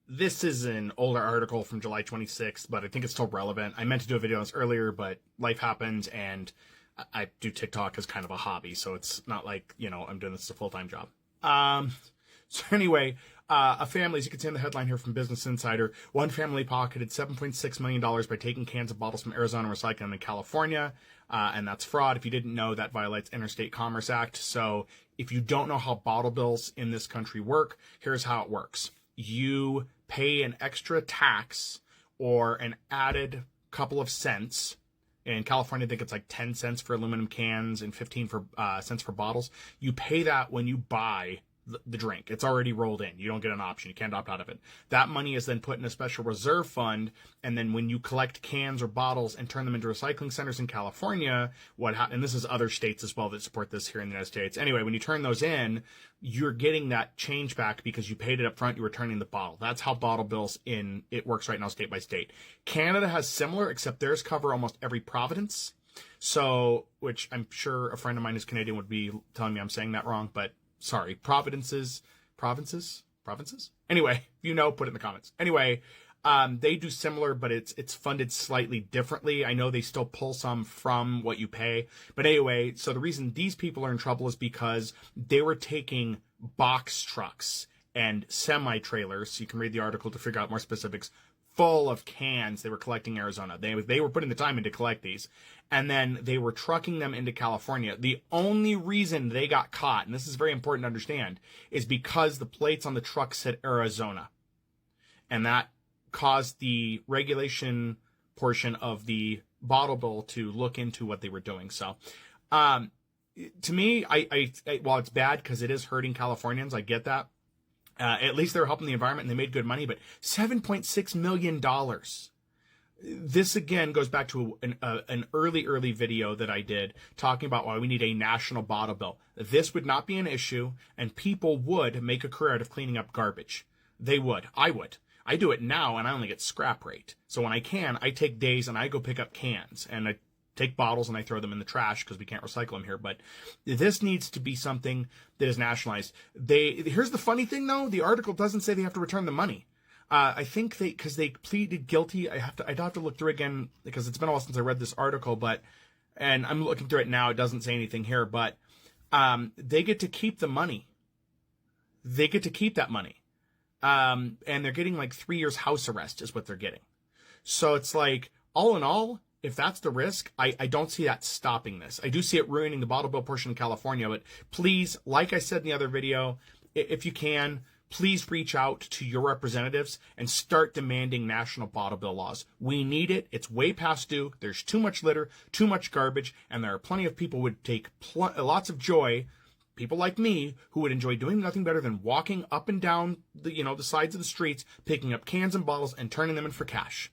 This is an older article from July 26th, but I think it's still relevant. I meant to do a video on this earlier, but life happened, and I do TikTok as kind of a hobby, so it's not like, I'm doing this as a full-time job. So anyway, a family, as you can see in the headline here from Business Insider, one family pocketed $7.6 million by taking cans of bottles from Arizona and recycling them in California, and that's fraud. If you didn't know, that violates Interstate Commerce Act. So if you don't know how bottle bills in this country work, here's how it works. You pay an extra tax or an added couple of cents. In California, I think it's like 10 cents for aluminum cans and 15 cents for bottles. You pay that when you buy the drink. It's already rolled in. You don't get an option. You can't opt out of it. That money is then put in a special reserve fund, and then when you collect cans or bottles and turn them into recycling centers in California, and this is other states as well that support this here in the United States. Anyway, when you turn those in, you're getting that change back because you paid it up front, you're returning the bottle. That's how bottle bills it works right now state by state. Canada has similar, except theirs cover almost every province. So, which I'm sure a friend of mine who's Canadian would be telling me I'm saying that wrong, but sorry, provinces? Anyway, if put it in the comments. Anyway, they do similar, but it's funded slightly differently. I know they still pull some from what you pay. But anyway, so the reason these people are in trouble is because they were taking box trucks and semi-trailers, you can read the article to figure out more specifics, full of cans they were collecting in Arizona. They were putting the time in to collect these. And then they were trucking them into California. The only reason they got caught, and this is very important to understand, is because the plates on the truck said Arizona. And that caused the regulation portion of the bottle bill to look into what they were doing. So, to me, I while it's bad because it is hurting Californians, I get that. At least they're helping the environment and they made good money, but $7.6 million. This again goes back to an early video that I did talking about why we need a national bottle bill. This would not be an issue, and people would make a career out of cleaning up garbage. They would. I would. I do it now, and I only get scrap rate. So when I take days and I go pick up cans, and I take bottles and I throw them in the trash because we can't recycle them here. But this needs to be something that is nationalized. Here's the funny thing, though. The article doesn't say they have to return the money. I think because they pleaded guilty. I'd have to look through again because it's been a while since I read this article. And I'm looking through it now. It doesn't say anything here, but they get to keep the money. They get to keep that money, and they're getting like 3 years house arrest is what they're getting. So it's like all in all, if that's the risk, I don't see that stopping this. I do see it ruining the bottle bill portion in California. But please, like I said in the other video, if you can, please reach out to your representatives and start demanding national bottle bill laws. We need it. It's way past due. There's too much litter, too much garbage, and there are plenty of people who would take lots of joy, people like me, who would enjoy doing nothing better than walking up and down the sides of the streets, picking up cans and bottles and turning them in for cash.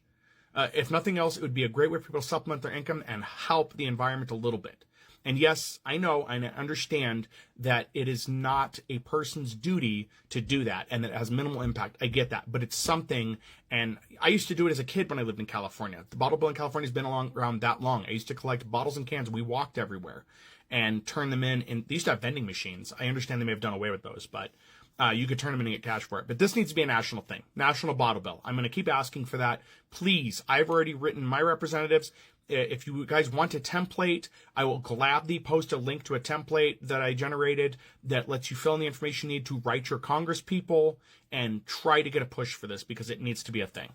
If nothing else, it would be a great way for people to supplement their income and help the environment a little bit. And yes, I know and I understand that it is not a person's duty to do that and that it has minimal impact. I get that. But it's something, and I used to do it as a kid when I lived in California. The bottle bill in California has been around that long. I used to collect bottles and cans. We walked everywhere and turn them in. And they used to have vending machines. I understand they may have done away with those, but you could turn them in and get cash for it. But this needs to be a national thing, national bottle bill. I'm going to keep asking for that. Please, I've already written my representatives. If you guys want a template, I will gladly post a link to a template that I generated that lets you fill in the information you need to write your Congress people and try to get a push for this because it needs to be a thing.